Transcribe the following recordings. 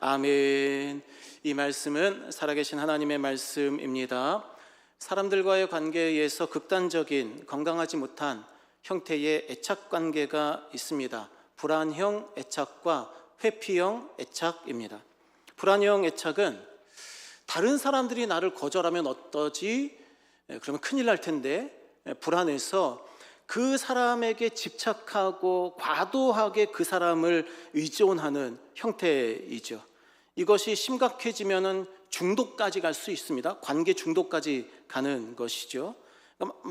아멘. 이 말씀은 살아계신 하나님의 말씀입니다. 사람들과의 관계에서 극단적인 건강하지 못한 형태의 애착관계가 있습니다. 불안형 애착과 회피형 애착입니다. 불안형 애착은 다른 사람들이 나를 거절하면 어떠지? 그러면 큰일 날 텐데 불안해서 그 사람에게 집착하고 과도하게 그 사람을 의존하는 형태이죠. 이것이 심각해지면 중독까지 갈 수 있습니다. 관계 중독까지 가는 것이죠.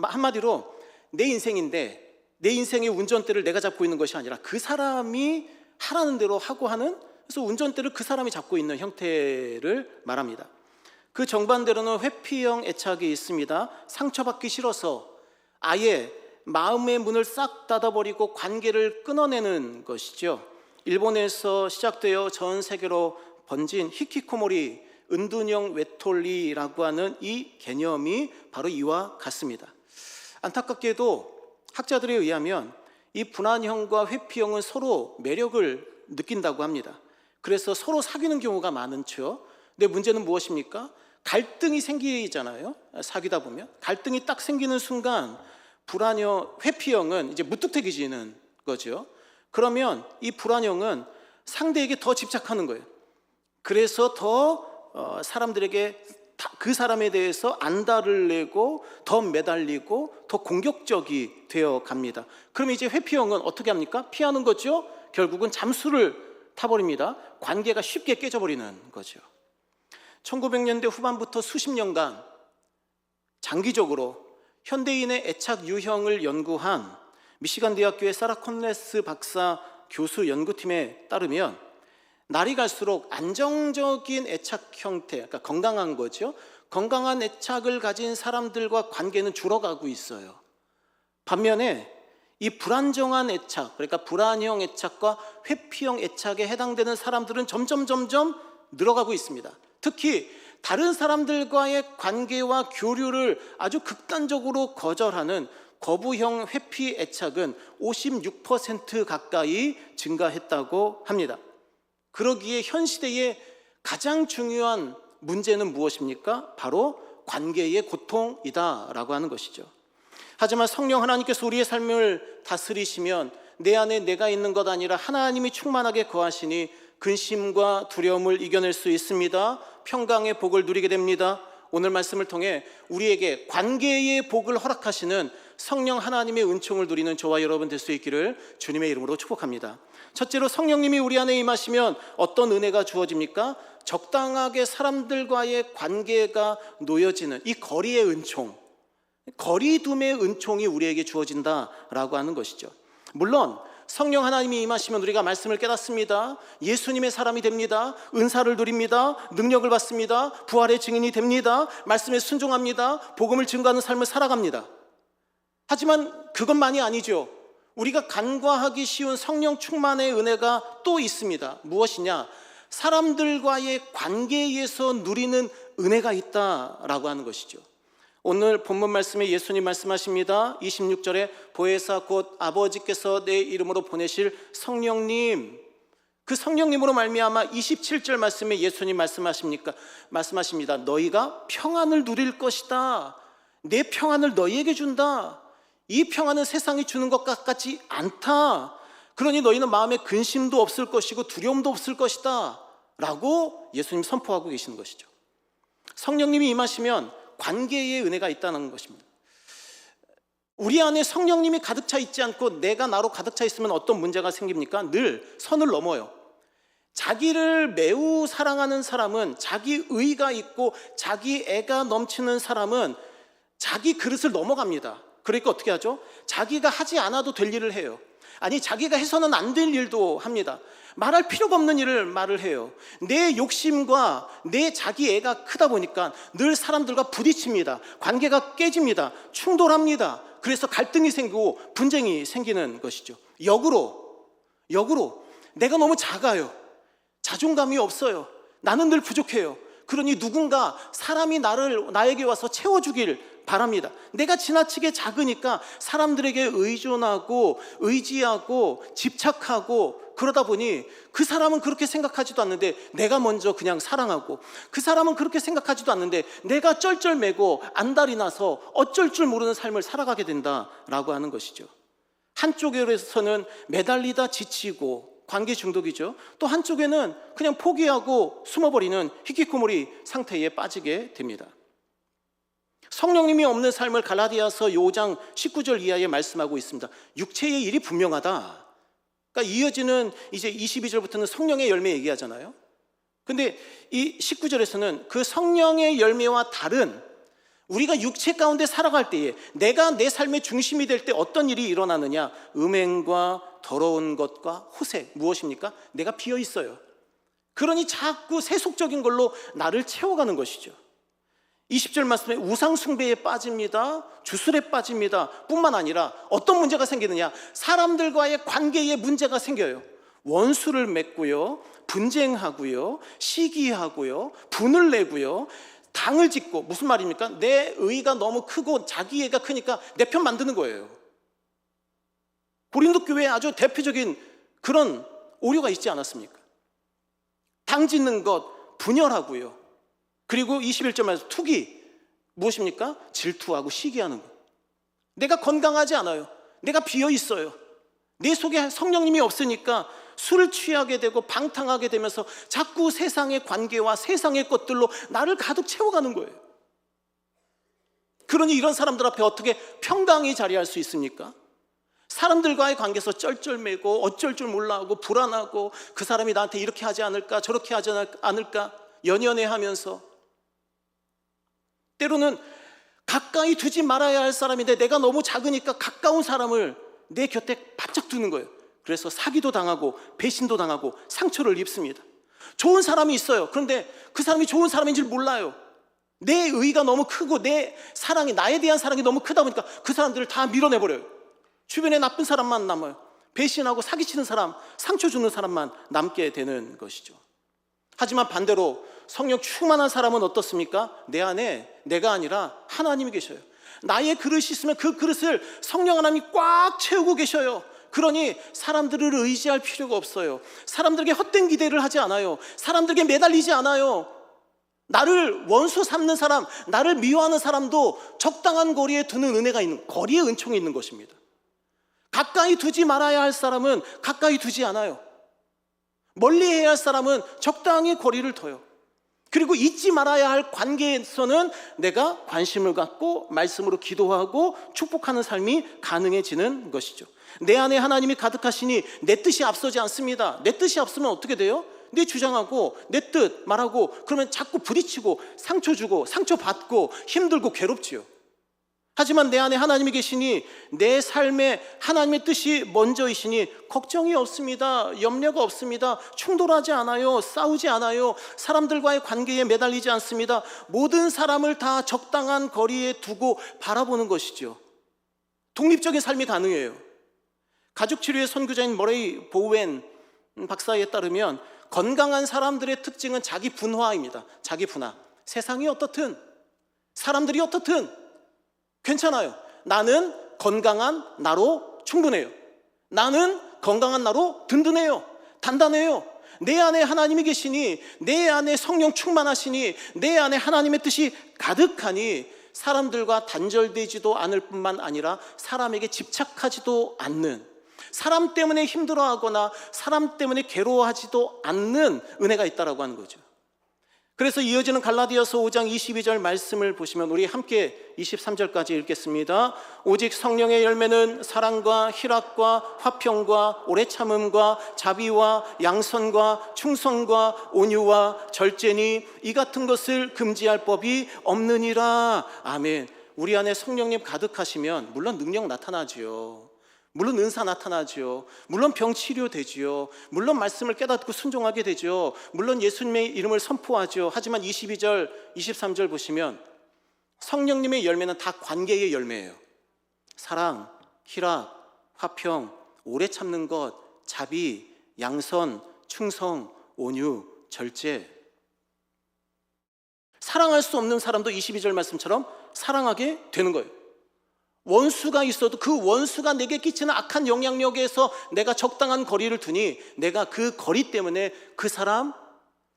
한마디로 내 인생인데 내 인생의 운전대를 내가 잡고 있는 것이 아니라 그 사람이 하라는 대로 하고 하는, 그래서 운전대를 그 사람이 잡고 있는 형태를 말합니다. 그 정반대로는 회피형 애착이 있습니다. 상처받기 싫어서 아예 마음의 문을 싹 닫아버리고 관계를 끊어내는 것이죠. 일본에서 시작되어 전 세계로 번진 히키코모리 은둔형 외톨이라고 하는 이 개념이 바로 이와 같습니다. 안타깝게도 학자들에 의하면 이 불안형과 회피형은 서로 매력을 느낀다고 합니다. 그래서 서로 사귀는 경우가 많죠. 근데 문제는 무엇입니까? 갈등이 생기잖아요. 사귀다 보면 갈등이 딱 생기는 순간 불안형, 회피형은 이제 무뚝뚝해지는 거죠. 그러면 이 불안형은 상대에게 더 집착하는 거예요. 그래서 더 사람들에게 그 사람에 대해서 안달을 내고 더 매달리고 더 공격적이 되어 갑니다. 그럼 이제 회피형은 어떻게 합니까? 피하는 거죠. 결국은 잠수를 타버립니다. 관계가 쉽게 깨져버리는 거죠. 1900년대 후반부터 수십 년간 장기적으로 현대인의 애착 유형을 연구한 미시간 대학교의 사라 콘레스 박사 교수 연구팀에 따르면 날이 갈수록 안정적인 애착 형태, 그러니까 건강한 거죠. 건강한 애착을 가진 사람들과 관계는 줄어가고 있어요. 반면에 이 불안정한 애착, 그러니까 불안형 애착과 회피형 애착에 해당되는 사람들은 점점 늘어가고 있습니다. 특히 다른 사람들과의 관계와 교류를 아주 극단적으로 거절하는 거부형 회피 애착은 56% 가까이 증가했다고 합니다. 그러기에 현 시대의 가장 중요한 문제는 무엇입니까? 바로 관계의 고통이다라고 하는 것이죠. 하지만 성령 하나님께서 우리의 삶을 다스리시면 내 안에 내가 있는 것 아니라 하나님이 충만하게 거하시니 근심과 두려움을 이겨낼 수 있습니다. 평강의 복을 누리게 됩니다. 오늘 말씀을 통해 우리에게 관계의 복을 허락하시는 성령 하나님의 은총을 누리는 저와 여러분 될 수 있기를 주님의 이름으로 축복합니다. 첫째로 성령님이 우리 안에 임하시면 어떤 은혜가 주어집니까? 적당하게 사람들과의 관계가 놓여지는 이 거리의 은총, 거리둠의 은총이 우리에게 주어진다라고 하는 것이죠. 물론 성령 하나님이 임하시면 우리가 말씀을 깨닫습니다. 예수님의 사람이 됩니다. 은사를 누립니다. 능력을 받습니다. 부활의 증인이 됩니다. 말씀에 순종합니다. 복음을 증거하는 삶을 살아갑니다. 하지만 그것만이 아니죠. 우리가 간과하기 쉬운 성령 충만의 은혜가 또 있습니다. 무엇이냐? 사람들과의 관계에서 누리는 은혜가 있다라고 하는 것이죠. 오늘 본문 말씀에 예수님 말씀하십니다. 26절에 보혜사 곧 아버지께서 내 이름으로 보내실 성령님, 그 성령님으로 말미암아 27절 말씀에 예수님 말씀하십니다. 너희가 평안을 누릴 것이다. 내 평안을 너희에게 준다. 이 평안은 세상이 주는 것 같지 않다. 그러니 너희는 마음에 근심도 없을 것이고 두려움도 없을 것이다 라고 예수님 선포하고 계시는 것이죠. 성령님이 임하시면 관계의 은혜가 있다는 것입니다. 우리 안에 성령님이 가득 차 있지 않고 내가 나로 가득 차 있으면 어떤 문제가 생깁니까? 늘 선을 넘어요. 자기를 매우 사랑하는 사람은, 자기 의가 있고 자기 애가 넘치는 사람은 자기 그릇을 넘어갑니다. 그러니까 어떻게 하죠? 자기가 하지 않아도 될 일을 해요. 아니, 자기가 해서는 안 될 일도 합니다. 말할 필요가 없는 일을 말을 해요. 내 욕심과 내 자기 애가 크다 보니까 늘 사람들과 부딪힙니다. 관계가 깨집니다. 충돌합니다. 그래서 갈등이 생기고 분쟁이 생기는 것이죠. 역으로 내가 너무 작아요. 자존감이 없어요. 나는 늘 부족해요. 그러니 누군가 사람이 나에게 와서 채워주길 바랍니다. 내가 지나치게 작으니까 사람들에게 의존하고 의지하고 집착하고 그러다 보니 그 사람은 그렇게 생각하지도 않는데 내가 먼저 그냥 사랑하고, 그 사람은 그렇게 생각하지도 않는데 내가 쩔쩔매고 안달이 나서 어쩔 줄 모르는 삶을 살아가게 된다라고 하는 것이죠. 한쪽에서는 매달리다 지치고 관계 중독이죠. 또 한쪽에는 그냥 포기하고 숨어버리는 히키코모리 상태에 빠지게 됩니다. 성령님이 없는 삶을 갈라디아서 5장 19절 이하에 말씀하고 있습니다. 육체의 일이 분명하다. 그러니까 이어지는 이제 22절부터는 성령의 열매 얘기하잖아요. 근데 이 19절에서는 그 성령의 열매와 다른, 우리가 육체 가운데 살아갈 때에 내가 내 삶의 중심이 될 때 어떤 일이 일어나느냐, 음행과 더러운 것과 호색. 무엇입니까? 내가 비어 있어요. 그러니 자꾸 세속적인 걸로 나를 채워가는 것이죠. 20절 말씀에 우상 숭배에 빠집니다. 주술에 빠집니다. 뿐만 아니라 어떤 문제가 생기느냐, 사람들과의 관계에 문제가 생겨요. 원수를 맺고요, 분쟁하고요, 시기하고요, 분을 내고요, 당을 짓고. 무슨 말입니까? 내 의가 너무 크고 자기 의가 크니까 내 편 만드는 거예요. 고린도 교회에 아주 대표적인 그런 오류가 있지 않았습니까? 당 짓는 것, 분열하고요. 그리고 21절 말씀 투기, 무엇입니까? 질투하고 시기하는 것. 내가 건강하지 않아요. 내가 비어 있어요. 내 속에 성령님이 없으니까 술을 취하게 되고 방탕하게 되면서 자꾸 세상의 관계와 세상의 것들로 나를 가득 채워가는 거예요. 그러니 이런 사람들 앞에 어떻게 평강히 자리할 수 있습니까? 사람들과의 관계에서 쩔쩔매고 어쩔 줄 몰라하고 불안하고, 그 사람이 나한테 이렇게 하지 않을까 저렇게 하지 않을까 연연해하면서, 때로는 가까이 두지 말아야 할 사람인데 내가 너무 작으니까 가까운 사람을 내 곁에 바짝 두는 거예요. 그래서 사기도 당하고 배신도 당하고 상처를 입습니다. 좋은 사람이 있어요. 그런데 그 사람이 좋은 사람인 줄 몰라요. 내 의가 너무 크고 내 사랑이, 나에 대한 사랑이 너무 크다 보니까 그 사람들을 다 밀어내버려요. 주변에 나쁜 사람만 남아요. 배신하고 사기치는 사람, 상처 주는 사람만 남게 되는 것이죠. 하지만 반대로 성령 충만한 사람은 어떻습니까? 내 안에 내가 아니라 하나님이 계셔요. 나의 그릇이 있으면 그 그릇을 성령 하나님이 꽉 채우고 계셔요. 그러니 사람들을 의지할 필요가 없어요. 사람들에게 헛된 기대를 하지 않아요. 사람들에게 매달리지 않아요. 나를 원수 삼는 사람, 나를 미워하는 사람도 적당한 거리에 두는 은혜가 있는, 거리에 은총이 있는 것입니다. 가까이 두지 말아야 할 사람은 가까이 두지 않아요. 멀리해야 할 사람은 적당히 거리를 둬요. 그리고 잊지 말아야 할 관계에서는 내가 관심을 갖고 말씀으로 기도하고 축복하는 삶이 가능해지는 것이죠. 내 안에 하나님이 가득하시니 내 뜻이 앞서지 않습니다. 내 뜻이 앞서면 어떻게 돼요? 내 주장하고 내 뜻 말하고 그러면 자꾸 부딪히고 상처 주고 상처받고 힘들고 괴롭지요. 하지만 내 안에 하나님이 계시니 내 삶에 하나님의 뜻이 먼저이시니 걱정이 없습니다. 염려가 없습니다. 충돌하지 않아요. 싸우지 않아요. 사람들과의 관계에 매달리지 않습니다. 모든 사람을 다 적당한 거리에 두고 바라보는 것이죠. 독립적인 삶이 가능해요. 가족치료의 선구자인 머레이 보웬 박사에 따르면 건강한 사람들의 특징은 자기 분화입니다. 자기 분화. 세상이 어떻든 사람들이 어떻든 괜찮아요. 나는 건강한 나로 충분해요. 나는 건강한 나로 든든해요. 단단해요. 내 안에 하나님이 계시니, 내 안에 성령 충만하시니, 내 안에 하나님의 뜻이 가득하니 사람들과 단절되지도 않을 뿐만 아니라 사람에게 집착하지도 않는, 사람 때문에 힘들어하거나 사람 때문에 괴로워하지도 않는 은혜가 있다라고 하는 거죠. 그래서 이어지는 갈라디아서 5장 22절 말씀을 보시면 우리 함께 23절까지 읽겠습니다. 오직 성령의 열매는 사랑과 희락과 화평과 오래 참음과 자비와 양선과 충성과 온유와 절제니 이 같은 것을 금지할 법이 없느니라. 아멘. 우리 안에 성령님 가득하시면 물론 능력 나타나지요. 물론 은사 나타나죠. 물론 병 치료되지요. 물론 말씀을 깨닫고 순종하게 되죠. 물론 예수님의 이름을 선포하죠. 하지만 22절, 23절 보시면 성령님의 열매는 다 관계의 열매예요. 사랑, 희락, 화평, 오래 참는 것, 자비, 양선, 충성, 온유, 절제. 사랑할 수 없는 사람도 22절 말씀처럼 사랑하게 되는 거예요. 원수가 있어도 그 원수가 내게 끼치는 악한 영향력에서 내가 적당한 거리를 두니 내가 그 거리 때문에 그 사람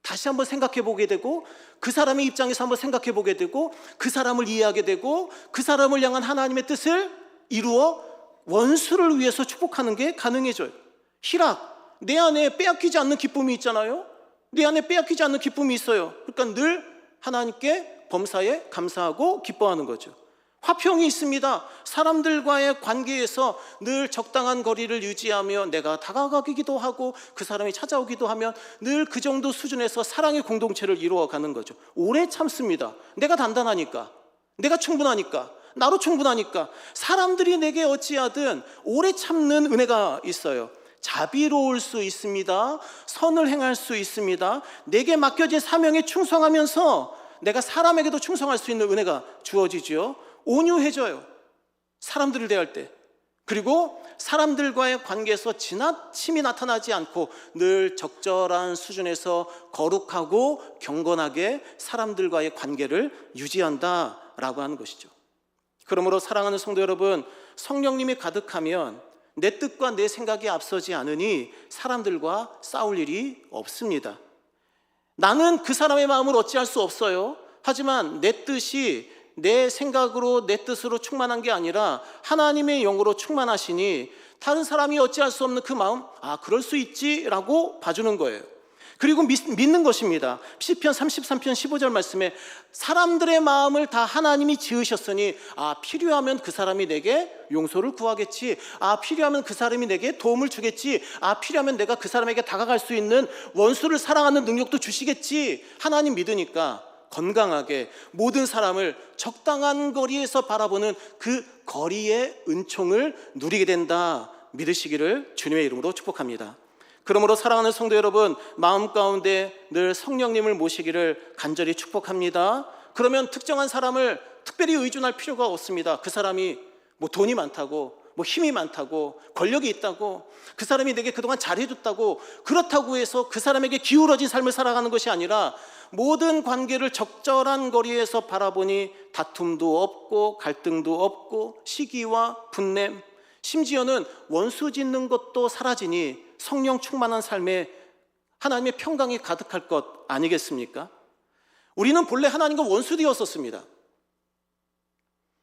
다시 한번 생각해 보게 되고, 그 사람의 입장에서 한번 생각해 보게 되고, 그 사람을 이해하게 되고, 그 사람을 향한 하나님의 뜻을 이루어 원수를 위해서 축복하는 게 가능해져요. 희락, 내 안에 빼앗기지 않는 기쁨이 있잖아요. 내 안에 빼앗기지 않는 기쁨이 있어요. 그러니까 늘 하나님께 범사에 감사하고 기뻐하는 거죠. 화평이 있습니다. 사람들과의 관계에서 늘 적당한 거리를 유지하며 내가 다가가기도 하고 그 사람이 찾아오기도 하면 늘 그 정도 수준에서 사랑의 공동체를 이루어가는 거죠. 오래 참습니다. 내가 단단하니까, 내가 충분하니까, 나로 충분하니까. 사람들이 내게 어찌하든 오래 참는 은혜가 있어요. 자비로울 수 있습니다. 선을 행할 수 있습니다. 내게 맡겨진 사명에 충성하면서 내가 사람에게도 충성할 수 있는 은혜가 주어지죠. 온유해져요, 사람들을 대할 때. 그리고 사람들과의 관계에서 지나침이 나타나지 않고 늘 적절한 수준에서 거룩하고 경건하게 사람들과의 관계를 유지한다라고 하는 것이죠. 그러므로 사랑하는 성도 여러분, 성령님이 가득하면 내 뜻과 내 생각이 앞서지 않으니 사람들과 싸울 일이 없습니다. 나는 그 사람의 마음을 어찌할 수 없어요. 하지만 내 뜻이 내 생각으로, 내 뜻으로 충만한 게 아니라 하나님의 영으로 충만하시니 다른 사람이 어찌할 수 없는 그 마음, 그럴 수 있지라고 봐주는 거예요. 그리고 믿는 것입니다. 시편 33편 15절 말씀에 사람들의 마음을 다 하나님이 지으셨으니 필요하면 그 사람이 내게 용서를 구하겠지, 필요하면 그 사람이 내게 도움을 주겠지, 필요하면 내가 그 사람에게 다가갈 수 있는 원수를 사랑하는 능력도 주시겠지. 하나님 믿으니까 건강하게 모든 사람을 적당한 거리에서 바라보는 그 거리의 은총을 누리게 된다 믿으시기를 주님의 이름으로 축복합니다. 그러므로 사랑하는 성도 여러분, 마음 가운데 늘 성령님을 모시기를 간절히 축복합니다. 그러면 특정한 사람을 특별히 의존할 필요가 없습니다. 그 사람이 돈이 많다고, 힘이 많다고, 권력이 있다고, 그 사람이 내게 그동안 잘해줬다고, 그렇다고 해서 그 사람에게 기울어진 삶을 살아가는 것이 아니라 모든 관계를 적절한 거리에서 바라보니 다툼도 없고 갈등도 없고 시기와 분냄, 심지어는 원수 짓는 것도 사라지니 성령 충만한 삶에 하나님의 평강이 가득할 것 아니겠습니까? 우리는 본래 하나님과 원수 되었었습니다.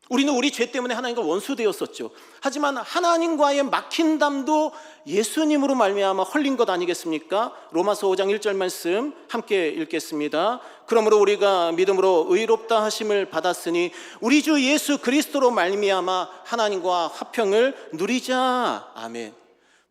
우리는 우리 죄 때문에 하나님과 원수 되었었죠. 하지만 하나님과의 막힌 담도 예수님으로 말미암아 헐린 것 아니겠습니까? 로마서 5장 1절 말씀 함께 읽겠습니다. 그러므로 우리가 믿음으로 의롭다 하심을 받았으니 우리 주 예수 그리스도로 말미암아 하나님과 화평을 누리자. 아멘.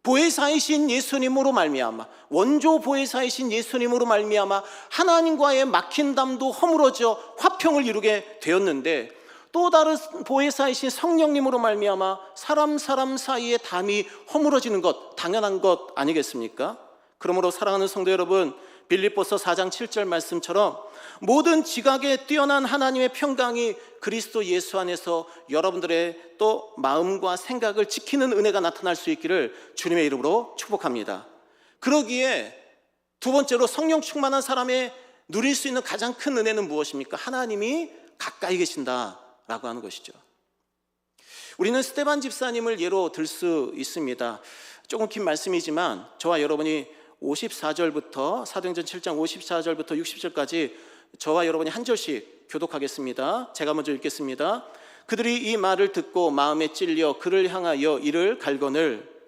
보혜사이신 예수님으로 말미암아, 원조 보혜사이신 예수님으로 말미암아 하나님과의 막힌 담도 허물어져 화평을 이루게 되었는데, 또 다른 보혜사이신 성령님으로 말미암아 사람 사이의 담이 허물어지는 것 당연한 것 아니겠습니까? 그러므로 사랑하는 성도 여러분, 빌립보서 4장 7절 말씀처럼 모든 지각에 뛰어난 하나님의 평강이 그리스도 예수 안에서 여러분들의 또 마음과 생각을 지키는 은혜가 나타날 수 있기를 주님의 이름으로 축복합니다. 그러기에 두 번째로 성령 충만한 사람의 누릴 수 있는 가장 큰 은혜는 무엇입니까? 하나님이 가까이 계신다라고 하는 것이죠. 우리는 스데반 집사님을 예로 들 수 있습니다. 조금 긴 말씀이지만 저와 여러분이 54절부터 사도행전 7장 54절부터 60절까지 저와 여러분이 한 절씩 교독하겠습니다. 제가 먼저 읽겠습니다. 그들이 이 말을 듣고 마음에 찔려 그를 향하여 이를 갈거늘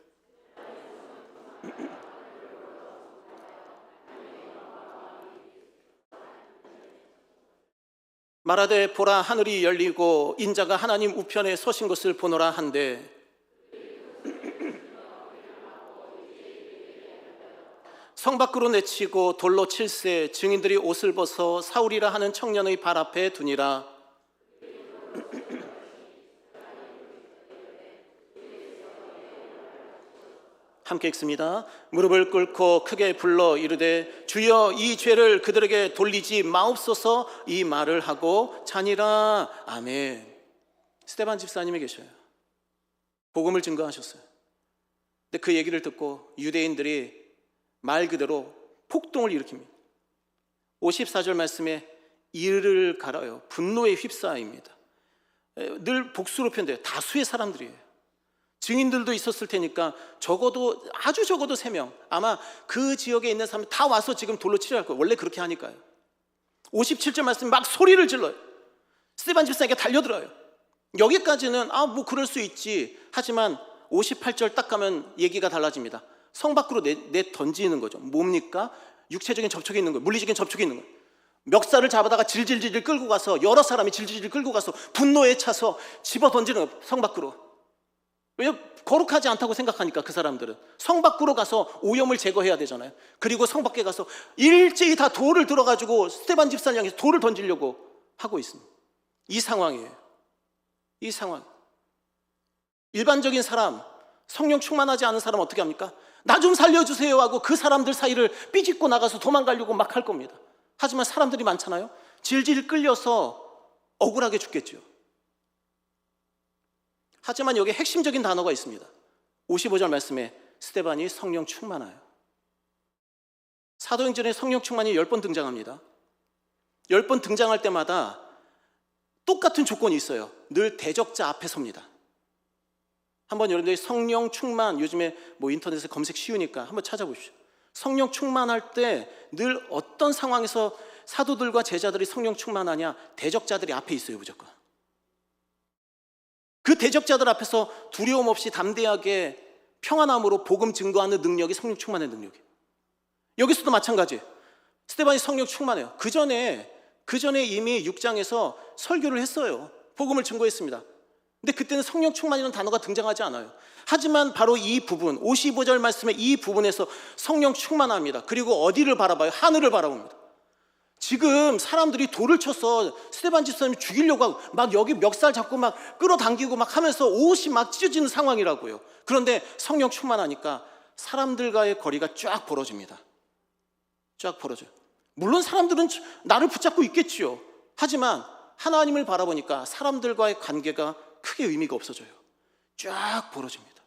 말하되 보라 하늘이 열리고 인자가 하나님 우편에 서신 것을 보노라 한데, 성 밖으로 내치고 돌로 칠세 증인들이 옷을 벗어 사울이라 하는 청년의 발 앞에 두니라. 함께 읽습니다. 무릎을 꿇고 크게 불러 이르되 주여 이 죄를 그들에게 돌리지 마옵소서. 이 말을 하고 자니라. 아멘. 스데반 집사님이 계셔요. 복음을 증거하셨어요. 근데 그 얘기를 듣고 유대인들이 말 그대로 폭동을 일으킵니다. 54절 말씀에 이를 갈아요. 분노에 휩싸입니다. 늘 복수로 표현돼요. 다수의 사람들이에요. 증인들도 있었을 테니까 적어도 아주 적어도 3명, 아마 그 지역에 있는 사람이 다 와서 지금 돌로 치려할 거예요. 원래 그렇게 하니까요. 57절 말씀 막 소리를 질러요. 스데반 집사에게 달려들어요. 여기까지는 뭐 그럴 수 있지. 하지만 58절 딱 가면 얘기가 달라집니다. 성 밖으로 내 던지는 거죠. 뭡니까? 육체적인 접촉이 있는 거예요. 물리적인 접촉이 있는 거예요. 멱살을 잡아다가 질질질 끌고 가서, 여러 사람이 질질질 끌고 가서 분노에 차서 집어 던지는 거예요. 성 밖으로. 왜냐? 거룩하지 않다고 생각하니까 그 사람들은 성 밖으로 가서 오염을 제거해야 되잖아요. 그리고 성 밖에 가서 일제히 다 돌을 들어가지고 스데반 집사를 향해서 돌을 던지려고 하고 있습니다. 이 상황이에요. 이 상황. 일반적인 사람, 성령 충만하지 않은 사람 어떻게 합니까? 나 좀 살려주세요 하고 그 사람들 사이를 삐짓고 나가서 도망가려고 막 할 겁니다. 하지만 사람들이 많잖아요. 질질 끌려서 억울하게 죽겠죠. 하지만 여기에 핵심적인 단어가 있습니다. 55절 말씀에 스데반이 성령 충만하여. 사도행전에 성령 충만이 10번 등장합니다. 10번 등장할 때마다 똑같은 조건이 있어요. 늘 대적자 앞에 섭니다. 한번 여러분들이 성령 충만, 요즘에 인터넷에 검색 쉬우니까 한번 찾아보십시오. 성령 충만할 때 늘 어떤 상황에서 사도들과 제자들이 성령 충만하냐? 대적자들이 앞에 있어요, 무조건. 그 대적자들 앞에서 두려움 없이 담대하게 평안함으로 복음 증거하는 능력이 성령 충만의 능력이에요. 여기서도 마찬가지예요. 스데반이 성령 충만해요. 그 전에 이미 6장에서 설교를 했어요. 복음을 증거했습니다. 근데 그때는 성령 충만이라는 단어가 등장하지 않아요. 하지만 바로 이 부분, 55절 말씀의 이 부분에서 성령 충만합니다. 그리고 어디를 바라봐요? 하늘을 바라봅니다. 지금 사람들이 돌을 쳐서 스데반 집사님 죽이려고 하고 막 여기 멱살 잡고 막 끌어당기고 막 하면서 옷이 막 찢어지는 상황이라고요. 그런데 성령 충만하니까 사람들과의 거리가 쫙 벌어집니다. 쫙 벌어져요. 물론 사람들은 나를 붙잡고 있겠지요. 하지만 하나님을 바라보니까 사람들과의 관계가 크게 의미가 없어져요. 쫙 벌어집니다.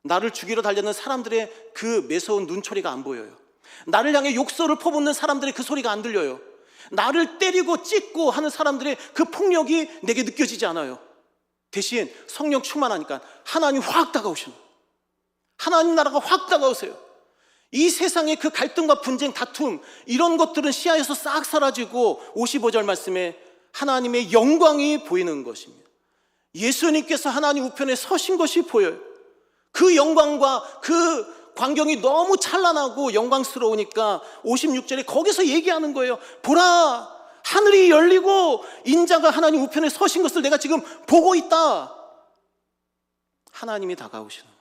나를 죽이러 달려는 사람들의 그 매서운 눈초리가 안 보여요. 나를 향해 욕설을 퍼붓는 사람들의 그 소리가 안 들려요. 나를 때리고 찢고 하는 사람들의 그 폭력이 내게 느껴지지 않아요. 대신 성령 충만하니까 하나님 확 다가오시는 거예요. 하나님 나라가 확 다가오세요. 이 세상의 그 갈등과 분쟁, 다툼, 이런 것들은 시야에서 싹 사라지고 55절 말씀에 하나님의 영광이 보이는 것입니다. 예수님께서 하나님 우편에 서신 것이 보여요. 그 영광과 그 광경이 너무 찬란하고 영광스러우니까 56절에 거기서 얘기하는 거예요. 보라, 하늘이 열리고 인자가 하나님 우편에 서신 것을 내가 지금 보고 있다. 하나님이 다가오시는 거예요.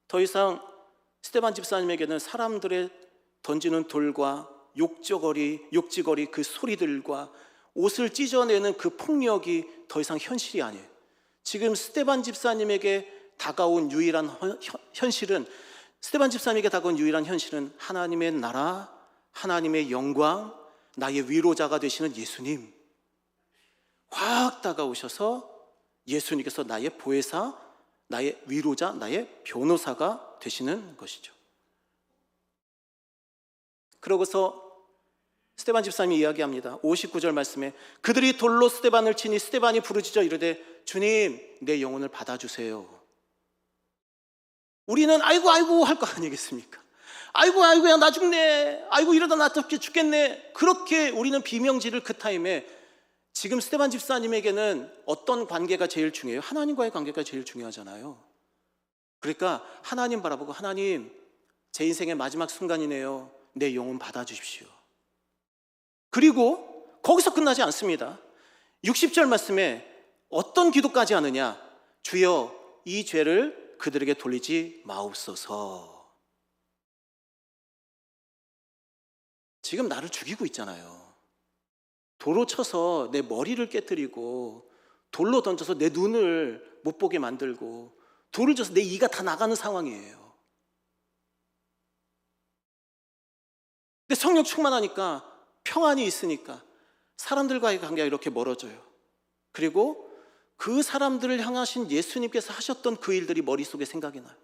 더 이상 스데반 집사님에게는 사람들의 던지는 돌과 욕지거리 그 소리들과 옷을 찢어내는 그 폭력이 더 이상 현실이 아니에요. 지금 스데반 집사님에게 다가온 유일한 현실은, 스데반 집사님에게 다가온 유일한 현실은 하나님의 나라, 하나님의 영광, 나의 위로자가 되시는 예수님 확 다가오셔서 예수님께서 나의 보혜사, 나의 위로자, 나의 변호사가 되시는 것이죠. 그러고서 스데반 집사님이 이야기합니다. 59절 말씀에 그들이 돌로 스데반을 치니 스데반이 부르짖어 이르되 주님, 내 영혼을 받아주세요. 우리는 아이고 할 거 아니겠습니까? 아이고 야 나 죽네, 아이고 이러다 나 죽겠네. 그렇게 우리는 비명지를 그 타임에, 지금 스데반 집사님에게는 어떤 관계가 제일 중요해요? 하나님과의 관계가 제일 중요하잖아요. 그러니까 하나님 바라보고, 하나님, 제 인생의 마지막 순간이네요. 내 영혼 받아주십시오. 그리고 거기서 끝나지 않습니다. 60절 말씀에 어떤 기도까지 하느냐? 주여, 이 죄를 그들에게 돌리지 마옵소서. 지금 나를 죽이고 있잖아요. 돌로 쳐서 내 머리를 깨뜨리고, 돌로 던져서 내 눈을 못 보게 만들고, 돌을 져서 내 이가 다 나가는 상황이에요. 근데 성령 충만하니까, 평안이 있으니까 사람들과의 관계가 이렇게 멀어져요. 그리고 그 사람들을 향하신 예수님께서 하셨던 그 일들이 머릿속에 생각이 나요.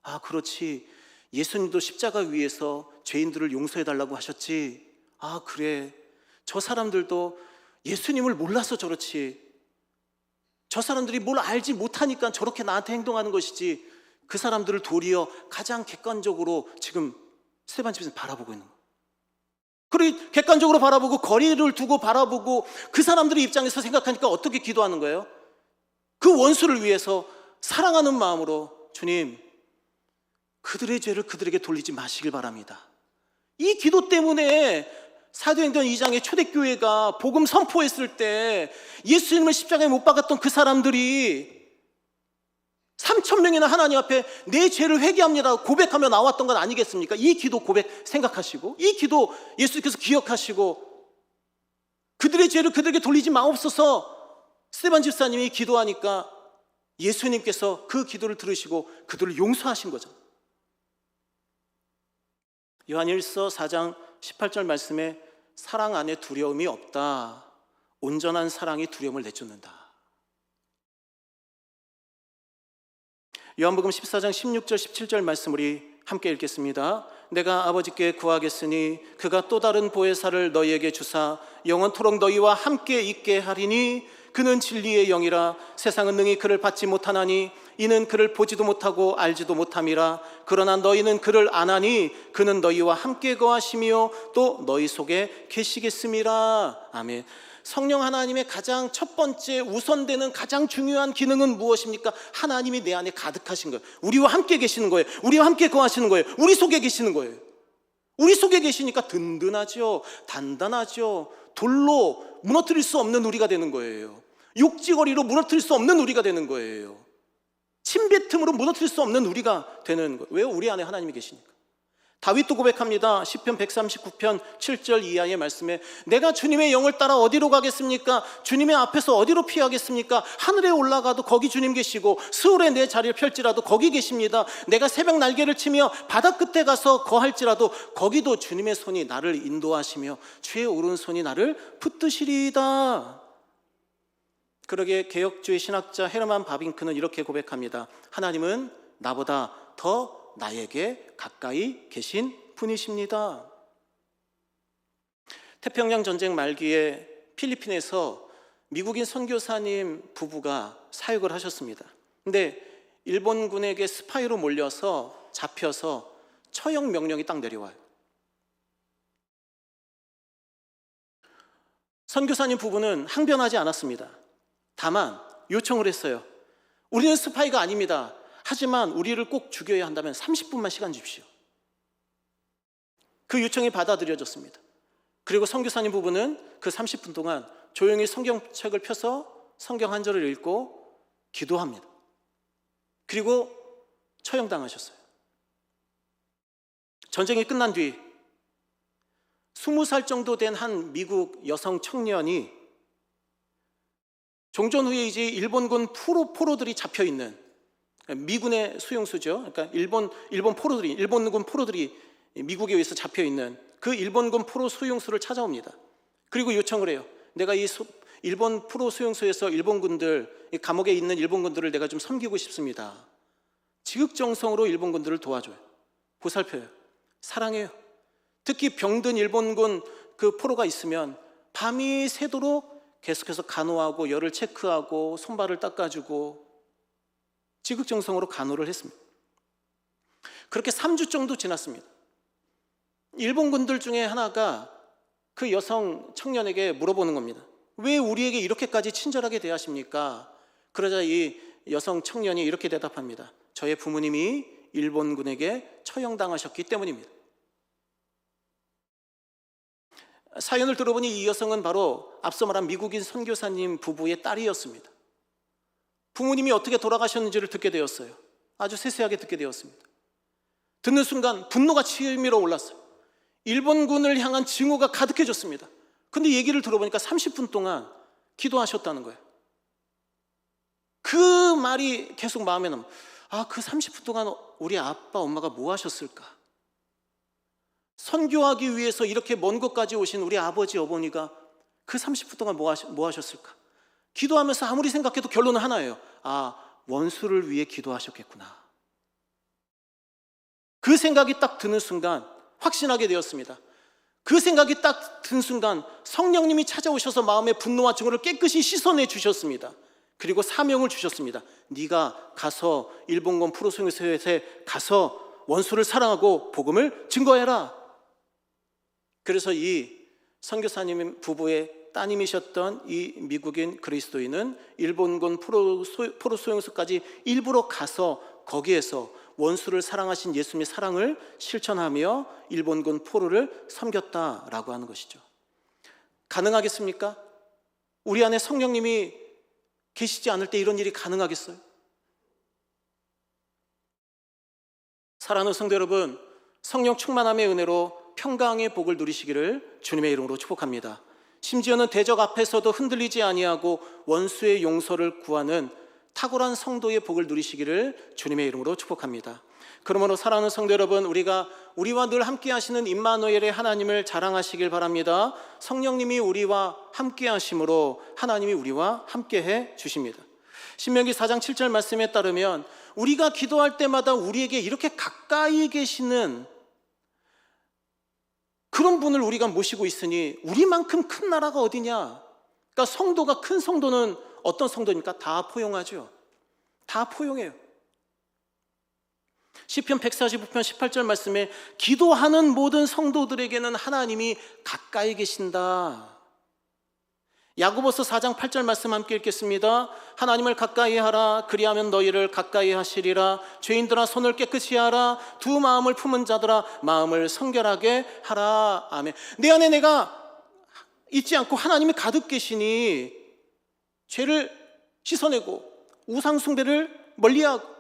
아, 그렇지, 예수님도 십자가 위에서 죄인들을 용서해달라고 하셨지. 아, 그래, 저 사람들도 예수님을 몰라서 저렇지, 저 사람들이 뭘 알지 못하니까 저렇게 나한테 행동하는 것이지, 그 사람들을 도리어 가장 객관적으로 지금 스데반 집사님 바라보고 있는 거예요. 그리고 객관적으로 바라보고 거리를 두고 바라보고 그 사람들의 입장에서 생각하니까 어떻게 기도하는 거예요? 그 원수를 위해서 사랑하는 마음으로, 주님, 그들의 죄를 그들에게 돌리지 마시길 바랍니다. 이 기도 때문에 사도행전 2장의 초대교회가 복음 선포했을 때 예수님을 십자가에 못 박았던 그 사람들이 3,000명이나 하나님 앞에 내 죄를 회개합니다 고백하며 나왔던 건 아니겠습니까? 이 기도 고백 생각하시고, 이 기도 예수님께서 기억하시고, 그들의 죄를 그들에게 돌리지 마옵소서 스데반 집사님이 기도하니까 예수님께서 그 기도를 들으시고 그들을 용서하신 거죠. 요한일서 4장 18절 말씀에 사랑 안에 두려움이 없다, 온전한 사랑이 두려움을 내쫓는다. 요한복음 14장 16절 17절 말씀 우리 함께 읽겠습니다. 내가 아버지께 구하겠으니 그가 또 다른 보혜사를 너희에게 주사 영원토록 너희와 함께 있게 하리니 그는 진리의 영이라. 세상은 능히 그를 받지 못하나니 이는 그를 보지도 못하고 알지도 못함이라. 그러나 너희는 그를 아나니 그는 너희와 함께 거하시며 또 너희 속에 계시겠음이라. 아멘. 성령 하나님의 가장 첫 번째 우선되는 가장 중요한 기능은 무엇입니까? 하나님이 내 안에 가득하신 거예요. 우리와 함께 계시는 거예요. 우리와 함께 거하시는 거예요. 우리 속에 계시는 거예요. 우리 속에 계시니까 든든하죠, 단단하죠. 돌로 무너뜨릴 수 없는 우리가 되는 거예요. 욕지거리로 무너뜨릴 수 없는 우리가 되는 거예요. 침뱉음으로 무너뜨릴 수 없는 우리가 되는 거예요. 왜요? 우리 안에 하나님이 계시니까. 다윗도 고백합니다. 시편 139편 7절 이하의 말씀에 내가 주님의 영을 따라 어디로 가겠습니까? 주님의 앞에서 어디로 피하겠습니까? 하늘에 올라가도 거기 주님 계시고 스올에 내 자리를 펼지라도 거기 계십니다. 내가 새벽 날개를 치며 바다 끝에 가서 거할지라도 거기도 주님의 손이 나를 인도하시며 주의 오른손이 나를 붙드시리이다. 그러게 개혁주의 신학자 헤르만 바빙크는 이렇게 고백합니다. 하나님은 나보다 더 나에게 가까이 계신 분이십니다. 태평양 전쟁 말기에 필리핀에서 미국인 선교사님 부부가 사역을 하셨습니다. 근데 일본군에게 스파이로 몰려서 잡혀서 처형 명령이 딱 내려와요. 선교사님 부부는 항변하지 않았습니다. 다만 요청을 했어요. 우리는 스파이가 아닙니다. 하지만 우리를 꼭 죽여야 한다면 30분만 시간 주십시오. 그 요청이 받아들여졌습니다. 그리고 선교사님 부부는 그 30분 동안 조용히 성경책을 펴서 성경 한 절을 읽고 기도합니다. 그리고 처형당하셨어요. 전쟁이 끝난 뒤 20살 정도 된 한 미국 여성 청년이 종전 후에 이제 일본군 포로들이 잡혀있는, 미군의 수용수죠. 그러니까 일본군 포로들이 미국에 의해서 잡혀있는 그 일본군 포로 수용소를 찾아옵니다. 그리고 요청을 해요. 내가 이 일본 포로 수용소에서 일본군들, 감옥에 있는 일본군들을 내가 좀 섬기고 싶습니다. 지극정성으로 일본군들을 도와줘요. 보살펴요. 사랑해요. 특히 병든 일본군 그 포로가 있으면 밤이 새도록 계속해서 간호하고 열을 체크하고 손발을 닦아주고 지극정성으로 간호를 했습니다. 그렇게 3주 정도 지났습니다. 일본군들 중에 하나가 그 여성 청년에게 물어보는 겁니다. 왜 우리에게 이렇게까지 친절하게 대하십니까? 그러자 이 여성 청년이 이렇게 대답합니다. 저의 부모님이 일본군에게 처형당하셨기 때문입니다. 사연을 들어보니 이 여성은 바로 앞서 말한 미국인 선교사님 부부의 딸이었습니다. 부모님이 어떻게 돌아가셨는지를 듣게 되었어요. 아주 세세하게 듣게 되었습니다. 듣는 순간 분노가 치밀어 올랐어요. 일본군을 향한 증오가 가득해졌습니다. 근데 얘기를 들어보니까 30분 동안 기도하셨다는 거예요. 그 말이 계속 마음에 남아요. 그 30분 동안 우리 아빠, 엄마가 뭐 하셨을까? 선교하기 위해서 이렇게 먼 곳까지 오신 우리 아버지, 어머니가 그 30분 동안 뭐 하셨을까? 기도하면서 아무리 생각해도 결론은 하나예요. 원수를 위해 기도하셨겠구나. 그 생각이 딱 드는 순간 확신하게 되었습니다. 그 생각이 딱 든 순간 성령님이 찾아오셔서 마음의 분노와 증오를 깨끗이 씻어내 주셨습니다. 그리고 사명을 주셨습니다. 네가 가서 일본군 프로소행소에 가서 원수를 사랑하고 복음을 증거해라. 그래서 이 선교사님 부부의 따님이셨던 이 미국인 그리스도인은 일본군 포로소행소까지 일부러 가서 거기에서 원수를 사랑하신 예수님의 사랑을 실천하며 일본군 포로를 섬겼다라고 하는 것이죠. 가능하겠습니까? 우리 안에 성령님이 계시지 않을 때 이런 일이 가능하겠어요? 사랑하는 성도 여러분, 성령 충만함의 은혜로 평강의 복을 누리시기를 주님의 이름으로 축복합니다. 심지어는 대적 앞에서도 흔들리지 아니하고 원수의 용서를 구하는 탁월한 성도의 복을 누리시기를 주님의 이름으로 축복합니다. 그러므로 사랑하는 성도 여러분, 우리와 늘 함께 하시는 임마누엘의 하나님을 자랑하시길 바랍니다. 성령님이 우리와 함께 하심으로 하나님이 우리와 함께 해 주십니다. 신명기 4장 7절 말씀에 따르면 우리가 기도할 때마다 우리에게 이렇게 가까이 계시는 그런 분을 우리가 모시고 있으니 우리만큼 큰 나라가 어디냐? 그러니까 성도가 큰 성도는 어떤 성도입니까? 다 포용하죠. 다 포용해요. 시편 145편 18절 말씀에 기도하는 모든 성도들에게는 하나님이 가까이 계신다. 야고보서 4장 8절 말씀 함께 읽겠습니다. 하나님을 가까이 하라. 그리하면 너희를 가까이 하시리라. 죄인들아 손을 깨끗이 하라. 두 마음을 품은 자들아 마음을 성결하게 하라. 아멘. 내 안에 내가 있지 않고 하나님이 가득 계시니 죄를 씻어내고 우상 숭배를 멀리하고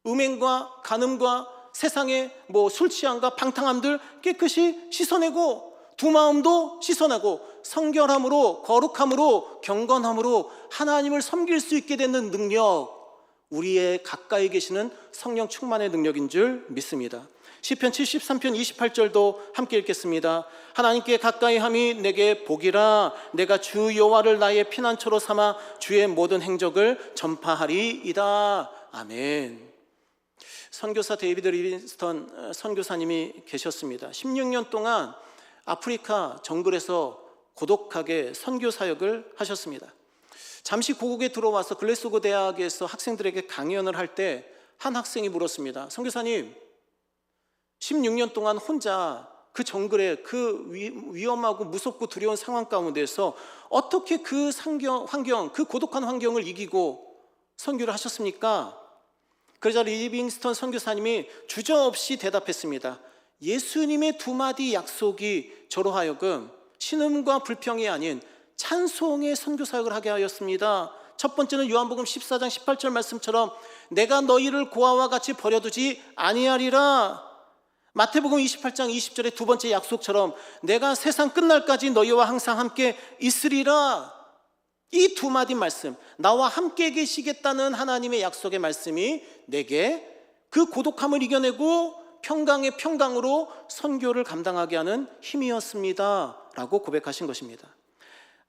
음행과 간음과 세상의 술 취함과 방탕함들 깨끗이 씻어내고 두 마음도 씻어내고 성결함으로 거룩함으로 경건함으로 하나님을 섬길 수 있게 되는 능력, 우리의 가까이 계시는 성령 충만의 능력인 줄 믿습니다. 시편 73편 28절도 함께 읽겠습니다. 하나님께 가까이 함이 내게 복이라. 내가 주 여호와를 나의 피난처로 삼아 주의 모든 행적을 전파하리이다. 아멘. 선교사 데이비드 리빙스턴 선교사님이 계셨습니다. 16년 동안 아프리카 정글에서 고독하게 선교 사역을 하셨습니다. 잠시 고국에 들어와서 글래스고 대학에서 학생들에게 강연을 할 때 한 학생이 물었습니다. 선교사님, 16년 동안 혼자 그 정글에 그 위험하고 무섭고 두려운 상황 가운데서 어떻게 그 환경, 그 고독한 환경을 이기고 선교를 하셨습니까? 그러자 리빙스턴 선교사님이 주저없이 대답했습니다. 예수님의 두 마디 약속이 저로 하여금 신음과 불평이 아닌 찬송의 선교 사역을 하게 하였습니다. 첫 번째는 요한복음 14장 18절 말씀처럼 내가 너희를 고아와 같이 버려두지 아니하리라. 마태복음 28장 20절의 두 번째 약속처럼 내가 세상 끝날까지 너희와 항상 함께 있으리라. 이 두 마디 말씀, 나와 함께 계시겠다는 하나님의 약속의 말씀이 내게 그 고독함을 이겨내고 평강의 평강으로 선교를 감당하게 하는 힘이었습니다 라고 고백하신 것입니다.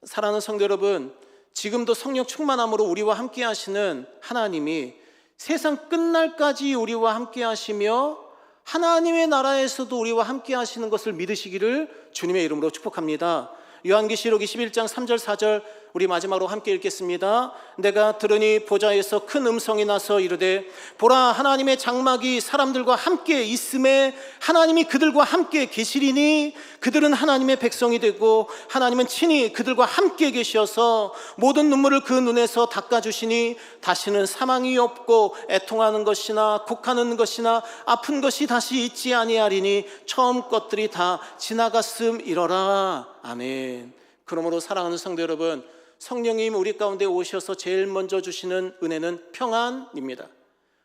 사랑하는 성도 여러분, 지금도 성령 충만함으로 우리와 함께 하시는 하나님이 세상 끝날까지 우리와 함께 하시며 하나님의 나라에서도 우리와 함께 하시는 것을 믿으시기를 주님의 이름으로 축복합니다. 요한계시록 21장 3절 4절 우리 마지막으로 함께 읽겠습니다. 내가 들으니 보좌에서 큰 음성이 나서 이르되 보라, 하나님의 장막이 사람들과 함께 있음에 하나님이 그들과 함께 계시리니 그들은 하나님의 백성이 되고 하나님은 친히 그들과 함께 계셔서 모든 눈물을 그 눈에서 닦아주시니 다시는 사망이 없고 애통하는 것이나 곡하는 것이나 아픈 것이 다시 있지 아니하리니 처음 것들이 다 지나갔음이러라. 아멘. 그러므로 사랑하는 성도 여러분, 성령님 우리 가운데 오셔서 제일 먼저 주시는 은혜는 평안입니다.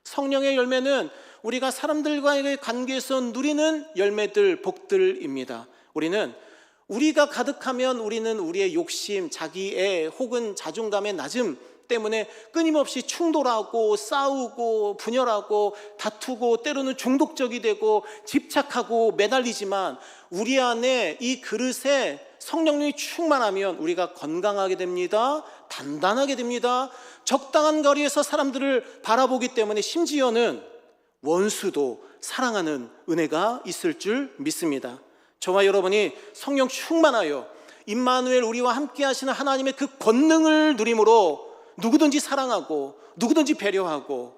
성령의 열매는 우리가 사람들과의 관계에서 누리는 열매들, 복들입니다. 우리가 가득하면 우리는 우리의 욕심, 자기애 혹은 자존감의 낮음 때문에 끊임없이 충돌하고 싸우고 분열하고 다투고 때로는 중독적이 되고 집착하고 매달리지만 우리 안에 이 그릇에 성령님이 충만하면 우리가 건강하게 됩니다. 단단하게 됩니다. 적당한 거리에서 사람들을 바라보기 때문에 심지어는 원수도 사랑하는 은혜가 있을 줄 믿습니다. 저와 여러분이 성령 충만하여 임마누엘 우리와 함께 하시는 하나님의 그 권능을 누림으로 누구든지 사랑하고 누구든지 배려하고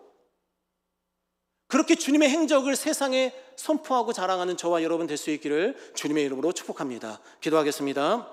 그렇게 주님의 행적을 세상에 선포하고 자랑하는 저와 여러분 될 수 있기를 주님의 이름으로 축복합니다. 기도하겠습니다.